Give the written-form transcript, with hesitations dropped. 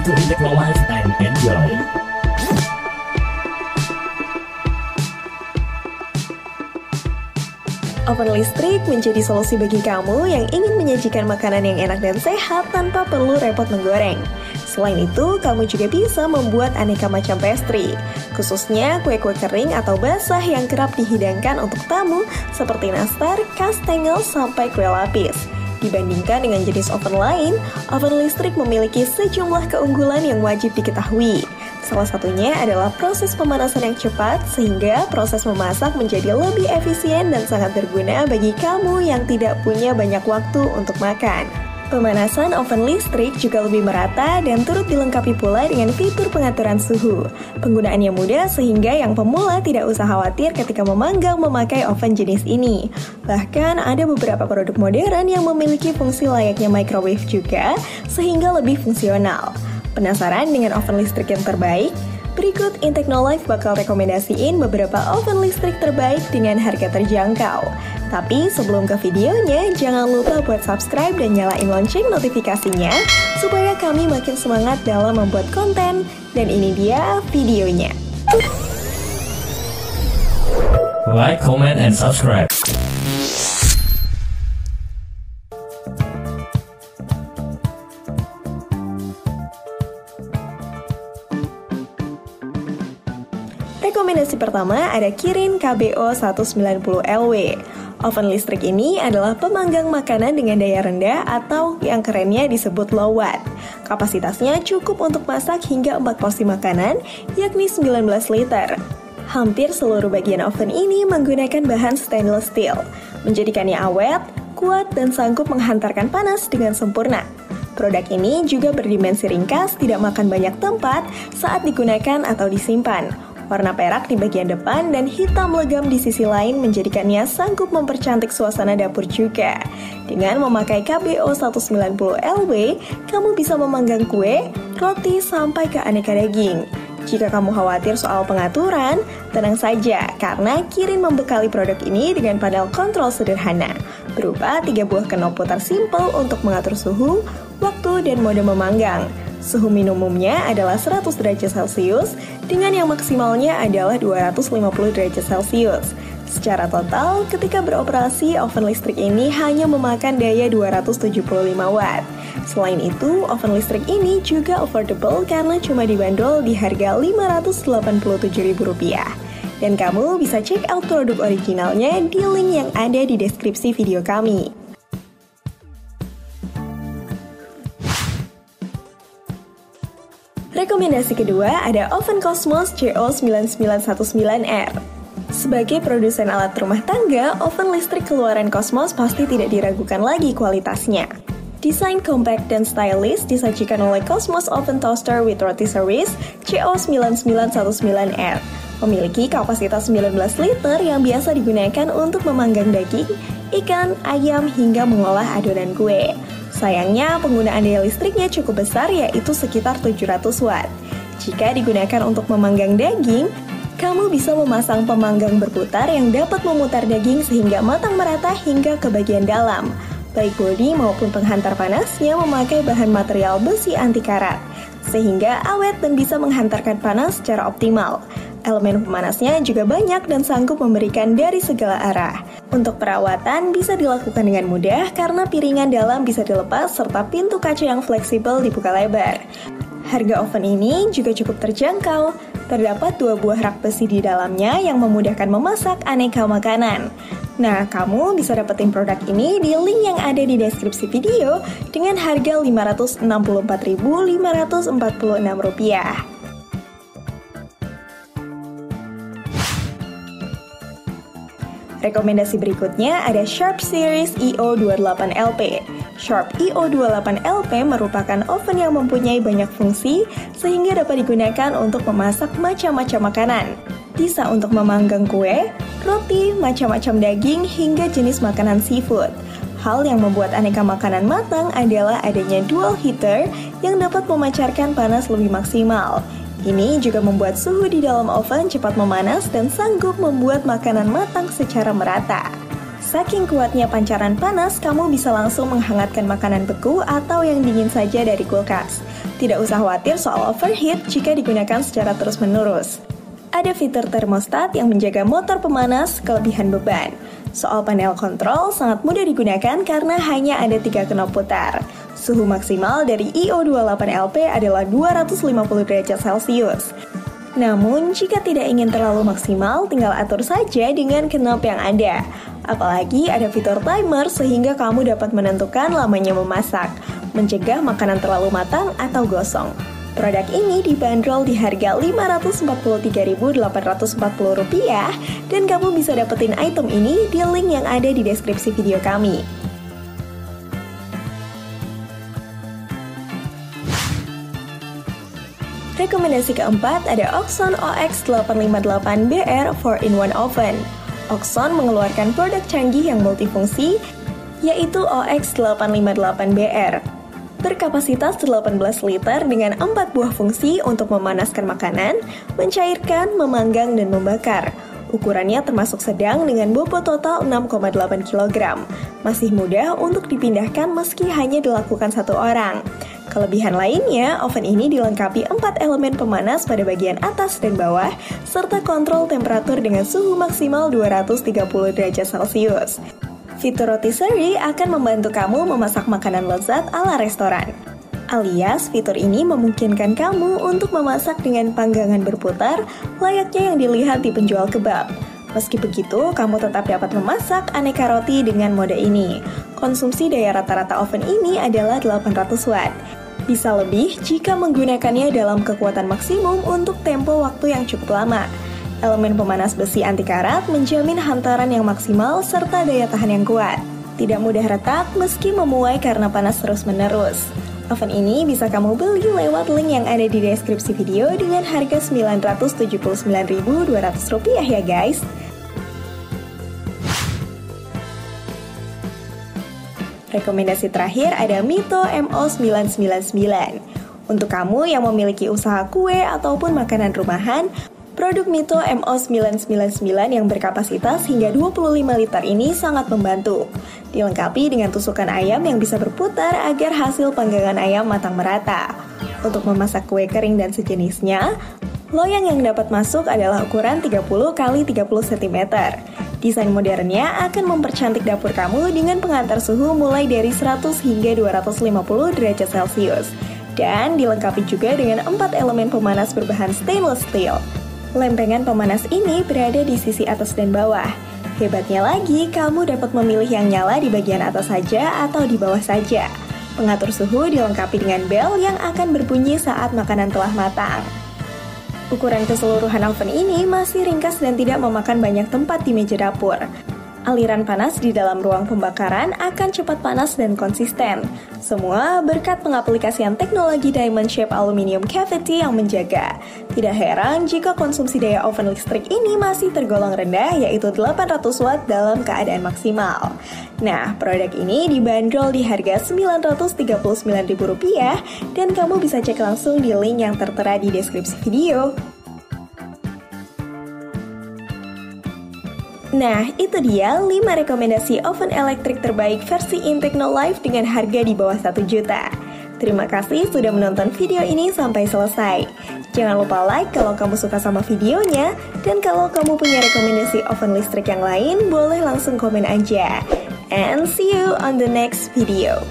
to Technolife and enjoy. Oven listrik menjadi solusi bagi kamu yang ingin menyajikan makanan yang enak dan sehat tanpa perlu repot menggoreng. Selain itu, kamu juga bisa membuat aneka macam pastry, khususnya kue-kue kering atau basah yang kerap dihidangkan untuk tamu seperti nastar, kastengel, sampai kue lapis. Dibandingkan dengan jenis oven lain, oven listrik memiliki sejumlah keunggulan yang wajib diketahui. Salah satunya adalah proses pemanasan yang cepat, sehingga proses memasak menjadi lebih efisien dan sangat berguna bagi kamu yang tidak punya banyak waktu untuk makan. Pemanasan oven listrik juga lebih merata dan turut dilengkapi pula dengan fitur pengaturan suhu. Penggunaannya mudah sehingga yang pemula tidak usah khawatir ketika memanggang memakai oven jenis ini. Bahkan ada beberapa produk modern yang memiliki fungsi layaknya microwave juga, sehingga lebih fungsional. Penasaran dengan oven listrik yang terbaik? Berikut Technolife bakal rekomendasiin beberapa oven listrik terbaik dengan harga terjangkau. Tapi sebelum ke videonya, jangan lupa buat subscribe dan nyalain lonceng notifikasinya supaya kami makin semangat dalam membuat konten. Dan ini dia videonya. Like, comment, and subscribe. Rekomendasi pertama ada Kirin KBO 190LW. Oven listrik ini adalah pemanggang makanan dengan daya rendah atau yang kerennya disebut low watt. Kapasitasnya cukup untuk masak hingga 4 porsi makanan, yakni 19 liter. Hampir seluruh bagian oven ini menggunakan bahan stainless steel, menjadikannya awet, kuat, dan sanggup menghantarkan panas dengan sempurna. Produk ini juga berdimensi ringkas, tidak makan banyak tempat saat digunakan atau disimpan. Warna perak di bagian depan dan hitam legam di sisi lain menjadikannya sanggup mempercantik suasana dapur juga. Dengan memakai KBO 190LW, kamu bisa memanggang kue, roti, sampai ke aneka daging. Jika kamu khawatir soal pengaturan, tenang saja karena Kirin membekali produk ini dengan panel kontrol sederhana, berupa 3 buah knob putar simple untuk mengatur suhu, waktu, dan mode memanggang. Suhu minimumnya adalah 100 derajat Celcius, dengan yang maksimalnya adalah 250 derajat Celcius. Secara total, ketika beroperasi, oven listrik ini hanya memakan daya 275 watt. Selain itu, oven listrik ini juga affordable karena cuma dibanderol di harga Rp587.000. Dan kamu bisa check out produk originalnya di link yang ada di deskripsi video kami. Rekomendasi kedua ada Oven Cosmos CO9919R. Sebagai produsen alat rumah tangga, oven listrik keluaran Cosmos pasti tidak diragukan lagi kualitasnya. Desain compact dan stylish disajikan oleh Cosmos Oven Toaster with Roti Series CO9919R. Memiliki kapasitas 19 liter yang biasa digunakan untuk memanggang daging, ikan, ayam, hingga mengolah adonan kue. Sayangnya, penggunaan daya listriknya cukup besar, yaitu sekitar 700 watt. Jika digunakan untuk memanggang daging, kamu bisa memasang pemanggang berputar yang dapat memutar daging sehingga matang merata hingga ke bagian dalam. Baik bodi maupun penghantar panasnya memakai bahan material besi anti karat, sehingga awet dan bisa menghantarkan panas secara optimal. Elemen pemanasnya juga banyak dan sanggup memberikan dari segala arah. Untuk perawatan bisa dilakukan dengan mudah karena piringan dalam bisa dilepas serta pintu kaca yang fleksibel dibuka lebar. Harga oven ini juga cukup terjangkau. Terdapat 2 buah rak besi di dalamnya yang memudahkan memasak aneka makanan. Nah, kamu bisa dapetin produk ini di link yang ada di deskripsi video dengan harga Rp564.546. Rekomendasi berikutnya ada Sharp Series EO28LP. Sharp EO28LP merupakan oven yang mempunyai banyak fungsi sehingga dapat digunakan untuk memasak macam-macam makanan. Bisa untuk memanggang kue, roti, macam-macam daging, hingga jenis makanan seafood. Hal yang membuat aneka makanan matang adalah adanya dual heater yang dapat memancarkan panas lebih maksimal. Ini juga membuat suhu di dalam oven cepat memanas dan sanggup membuat makanan matang secara merata. saking kuatnya pancaran panas, kamu bisa langsung menghangatkan makanan beku atau yang dingin saja dari kulkas. Tidak usah khawatir soal overheat jika digunakan secara terus-menerus. Ada fitur termostat yang menjaga motor pemanas kelebihan beban. Soal panel kontrol sangat mudah digunakan karena hanya ada 3 knop putar. Suhu maksimal dari IO28LP adalah 250 derajat Celcius. Namun, jika tidak ingin terlalu maksimal, tinggal atur saja dengan knop yang ada. Apalagi ada fitur timer sehingga kamu dapat menentukan lamanya memasak, mencegah makanan terlalu matang atau gosong. Produk ini dibanderol di harga Rp543.840 dan kamu bisa dapetin item ini di link yang ada di deskripsi video kami. Rekomendasi keempat ada Oxon OX858BR 4-in-1 Oven. Oxon mengeluarkan produk canggih yang multifungsi, yaitu OX858BR. Berkapasitas 18 liter dengan 4 buah fungsi untuk memanaskan makanan, mencairkan, memanggang, dan membakar. Ukurannya termasuk sedang dengan bobot total 6,8 kg. Masih mudah untuk dipindahkan meski hanya dilakukan 1 orang. Kelebihan lainnya, oven ini dilengkapi 4 elemen pemanas pada bagian atas dan bawah, serta kontrol temperatur dengan suhu maksimal 230 derajat Celcius. Fitur rotisserie akan membantu kamu memasak makanan lezat ala restoran. Alias, fitur ini memungkinkan kamu untuk memasak dengan panggangan berputar, layaknya yang dilihat di penjual kebab. Meski begitu, kamu tetap dapat memasak aneka roti dengan mode ini. Konsumsi daya rata-rata oven ini adalah 800 watt. Bisa lebih jika menggunakannya dalam kekuatan maksimum untuk tempo waktu yang cukup lama. Elemen pemanas besi anti karat menjamin hantaran yang maksimal serta daya tahan yang kuat. Tidak mudah retak meski memuai karena panas terus-menerus. Oven ini bisa kamu beli lewat link yang ada di deskripsi video dengan harga Rp979.200 ya guys. Rekomendasi terakhir ada Mito MO999. Untuk kamu yang memiliki usaha kue ataupun makanan rumahan, produk Mito MO999 yang berkapasitas hingga 25 liter ini sangat membantu. Dilengkapi dengan tusukan ayam yang bisa berputar agar hasil panggangan ayam matang merata. Untuk memasak kue kering dan sejenisnya, loyang yang dapat masuk adalah ukuran 30 x 30 cm. Desain modernnya akan mempercantik dapur kamu dengan pengantar suhu mulai dari 100 hingga 250 derajat Celcius. Dan dilengkapi juga dengan 4 elemen pemanas berbahan stainless steel. Lempengan pemanas ini berada di sisi atas dan bawah. Hebatnya lagi, kamu dapat memilih yang nyala di bagian atas saja atau di bawah saja. Pengatur suhu dilengkapi dengan bel yang akan berbunyi saat makanan telah matang. Ukuran keseluruhan oven ini masih ringkas dan tidak memakan banyak tempat di meja dapur. Aliran panas di dalam ruang pembakaran akan cepat panas dan konsisten. Semua berkat pengaplikasian teknologi Diamond Shape Aluminium Cavity yang menjaga. Tidak heran jika konsumsi daya oven listrik ini masih tergolong rendah, yaitu 800 watt dalam keadaan maksimal. Nah, produk ini dibanderol di harga Rp939.000 dan kamu bisa cek langsung di link yang tertera di deskripsi video. Nah, itu dia 5 rekomendasi oven elektrik terbaik versi Intechno Live dengan harga di bawah 1 juta. Terima kasih sudah menonton video ini sampai selesai. Jangan lupa like kalau kamu suka sama videonya, dan kalau kamu punya rekomendasi oven listrik yang lain, boleh langsung komen aja. And see you on the next video.